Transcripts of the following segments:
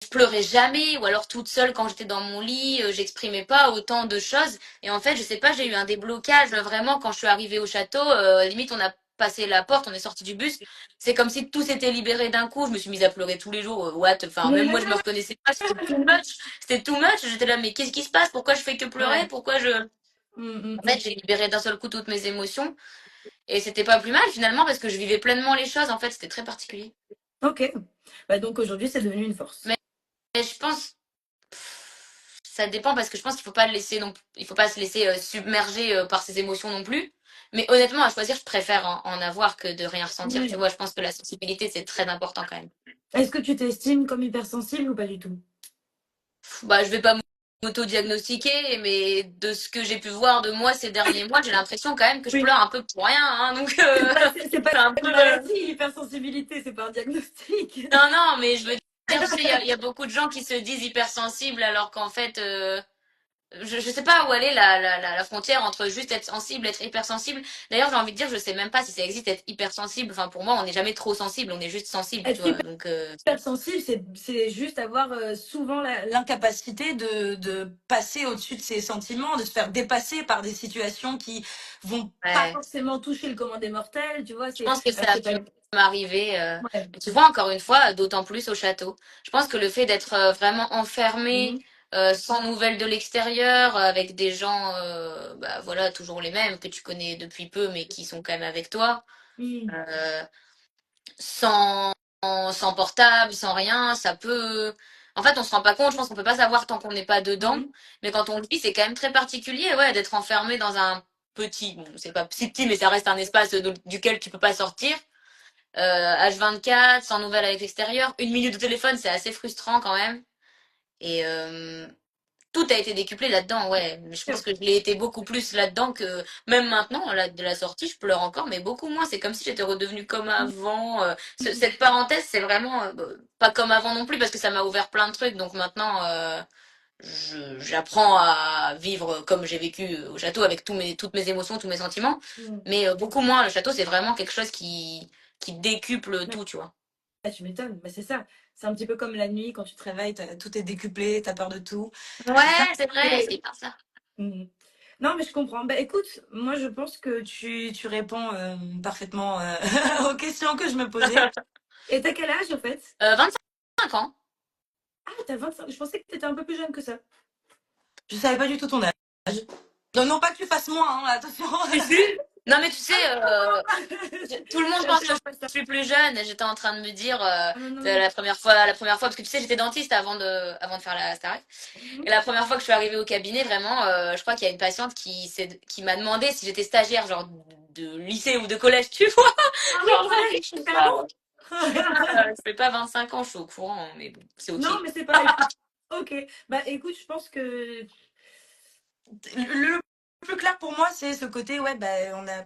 pleurais jamais, ou alors toute seule quand j'étais dans mon lit, j'exprimais pas autant de choses. Et en fait, je sais pas, j'ai eu un déblocage vraiment quand je suis arrivée au château. Limite, on a passé la porte, on est sorti du bus. C'est comme si tout s'était libéré d'un coup. Je me suis mise à pleurer tous les jours. What? Enfin, même moi, je me reconnaissais pas. C'était too much. C'était too much. J'étais là, mais qu'est-ce qui se passe? Pourquoi je fais que pleurer? Ouais. Pourquoi je... En fait, Mm. j'ai libéré d'un seul coup toutes mes émotions. Et c'était pas plus mal finalement parce que je vivais pleinement les choses. En fait, c'était très particulier. Ok. Bah, donc aujourd'hui, c'est devenu une force. Mais je pense, ça dépend parce que je pense qu'il faut pas le laisser non, il faut pas se laisser submerger par ses émotions non plus. Mais honnêtement, à choisir, je préfère en avoir que de rien ressentir. Tu Ouais. vois, je pense que la sensibilité, c'est très important quand même. Est-ce que tu t'estimes comme hypersensible ou pas du tout? Bah, je vais pas m'auto-diagnostiquer, mais de ce que j'ai pu voir de moi ces derniers mois, j'ai l'impression quand même que je Oui. pleure un peu pour rien, hein, donc C'est pas c'est un peu. une maladie, l'hypersensibilité, c'est pas un diagnostic. Non, non, mais je veux dire, tu sais, il y a beaucoup de gens qui se disent hypersensibles alors qu'en fait, je sais pas où elle est la frontière entre juste être sensible et être hypersensible. D'ailleurs, j'ai envie de dire, je sais même pas si ça existe être hypersensible. Enfin, pour moi, on n'est jamais trop sensible, on est juste sensible, tu Être vois. Donc, hypersensible, c'est juste avoir souvent l'incapacité de passer au-dessus de ses sentiments, de se faire dépasser par des situations qui vont pas ouais. forcément toucher le commun des mortels, tu vois. Je pense que ça a C'est pu pas. m'arriver. Ouais. Tu vois, encore une fois, d'autant plus au château. Je pense que le fait d'être vraiment enfermé, Mhm. sans nouvelles de l'extérieur, avec des gens, bah voilà, toujours les mêmes que tu connais depuis peu, mais qui sont quand même avec toi. Mhm. euh, sans, sans portable, sans rien, ça peut. En fait, on se rend pas compte, je pense qu'on peut pas savoir tant qu'on n'est pas dedans. Mhm. Mais quand on le vit, c'est quand même très particulier, ouais, d'être enfermé dans un petit, bon, c'est pas si petit, mais ça reste un espace duquel tu peux pas sortir. H24, sans nouvelles avec l'extérieur. Une minute de téléphone, c'est assez frustrant quand même. Et tout a été décuplé là-dedans, ouais. Je pense que je l'ai été beaucoup plus là-dedans que même maintenant, de la sortie, je pleure encore, mais beaucoup moins. C'est comme si j'étais redevenue comme avant. Cette parenthèse, c'est vraiment pas comme avant non plus parce que ça m'a ouvert plein de trucs. Donc maintenant, j'apprends à vivre comme j'ai vécu au château avec toutes mes émotions, tous mes sentiments. Mhm. Mais beaucoup moins. Le château, c'est vraiment quelque chose qui décuple Ouais. tout, tu vois. Ah, tu m'étonnes, mais c'est ça. C'est un petit peu comme la nuit, quand tu te réveilles, tout est décuplé, t'as peur de tout. C'est ça. Ouais, c'est vrai, c'est hyper ça. Mhm. Non, mais je comprends. Bah, écoute, moi, je pense que tu réponds parfaitement aux questions que je me posais. Et t'as quel âge, au fait? 25 ans. Ah, t'as 25. Je pensais que t'étais un peu plus jeune que ça. Je savais pas du tout ton âge. Non, non, pas que tu fasses moins, hein, attention. Si, si. Non, mais tu sais, tout le monde pense que J'assure pas ça. je suis plus jeune. Et j'étais en train de me dire, Ah, non, non, non. la première fois, parce que tu sais, j'étais dentiste avant de faire la Starac. Et Mhm. la première fois que je suis arrivée au cabinet, vraiment, je crois qu'il y a une patiente qui m'a demandé si j'étais stagiaire, genre de lycée ou de collège, tu vois. Ah oui, Genre, collège, je sais pas, carrément. je fais pas 25 ans, je suis au courant, mais bon, c'est ok. Non, mais c'est pas. Écoute. Ok. Bah, écoute, je pense que le plus clair pour moi, c'est ce côté, ouais, bah,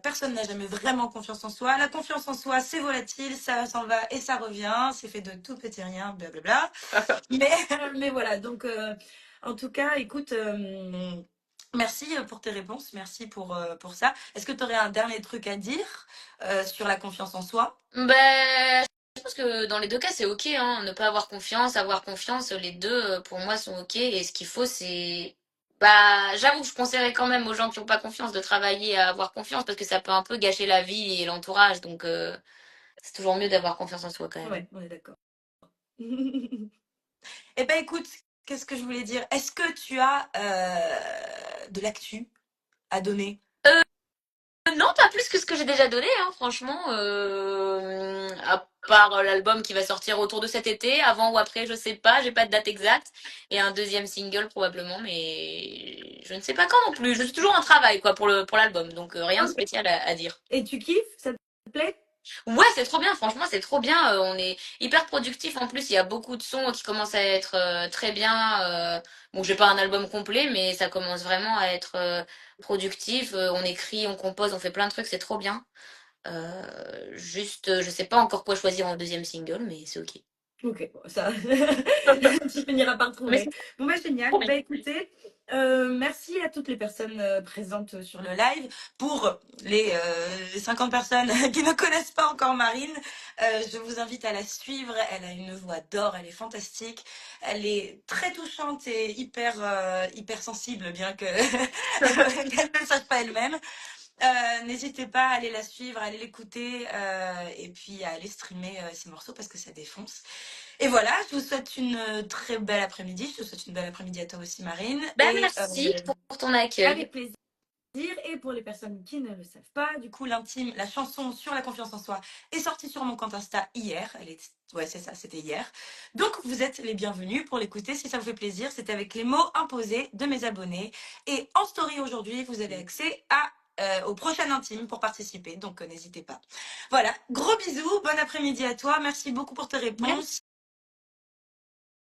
personne n'a jamais vraiment confiance en soi. La confiance en soi, c'est volatile, ça s'en va et ça revient, c'est fait de tout petit rien, blablabla. Mais, mais voilà, donc en tout cas, écoute, merci pour tes réponses, merci pour ça. Est-ce que tu aurais un dernier truc à dire sur la confiance en soi? Ben, je pense que dans les deux cas, c'est ok, hein. Ne pas avoir confiance, avoir confiance, les deux, pour moi, sont ok. Et ce qu'il faut, c'est... Bah, j'avoue que je conseillerais quand même aux gens qui n'ont pas confiance de travailler à avoir confiance parce que ça peut un peu gâcher la vie et l'entourage. Donc, c'est toujours mieux d'avoir confiance en soi quand même. Ouais, on est d'accord. Eh ben écoute, qu'est-ce que je voulais dire? Est-ce que tu as de l'actu à donner? Non, pas plus que ce que j'ai déjà donné, hein, franchement. À part l'album qui va sortir autour de cet été, avant ou après, je sais pas, j'ai pas de date exacte. Et un deuxième single probablement, mais je ne sais pas quand non plus. Je suis toujours en travail, quoi, pour l'album, donc rien de Ok. spécial à dire. Et tu kiffes? Ça te plaît? Ouais, c'est trop bien, franchement, c'est trop bien. On est hyper productif en plus. Il y a beaucoup de sons qui commencent à être très bien. Bon, j'ai pas un album complet, mais ça commence vraiment à être productif. On écrit, on compose, on fait plein de trucs, c'est trop bien. Juste, je sais pas encore quoi choisir en deuxième single, mais c'est ok. Ok, bon, ça, tu finiras par Mais trouver. c'est Bon, bah, trop génial. bien. Bah, écoutez. Merci à toutes les personnes présentes sur le live. Pour les 50 personnes qui ne connaissent pas encore Marine, je vous invite à la suivre. Elle a une voix d'or, elle est fantastique. Elle est très touchante et hyper sensible, bien que qu'elle ne le sache pas elle-même. N'hésitez pas à aller la suivre, à aller l'écouter et puis à aller streamer ses morceaux parce que ça défonce. Et voilà, je vous souhaite une très belle après-midi. Je te souhaite une belle après-midi à toi aussi, Marine. Bah, merci pour ton accueil. Avec plaisir. Et pour les personnes qui ne le savent pas, du coup, l'intime, la chanson sur la confiance en soi est sortie sur mon compte Insta hier. Ouais, c'est ça, c'était hier. Donc, vous êtes les bienvenus pour l'écouter si ça vous fait plaisir. C'était avec les mots imposés de mes abonnés. Et en story aujourd'hui, vous avez accès au prochain intime pour participer. Donc, n'hésitez pas. Voilà, gros bisous, bon après-midi à toi. Merci beaucoup pour tes réponses. Merci.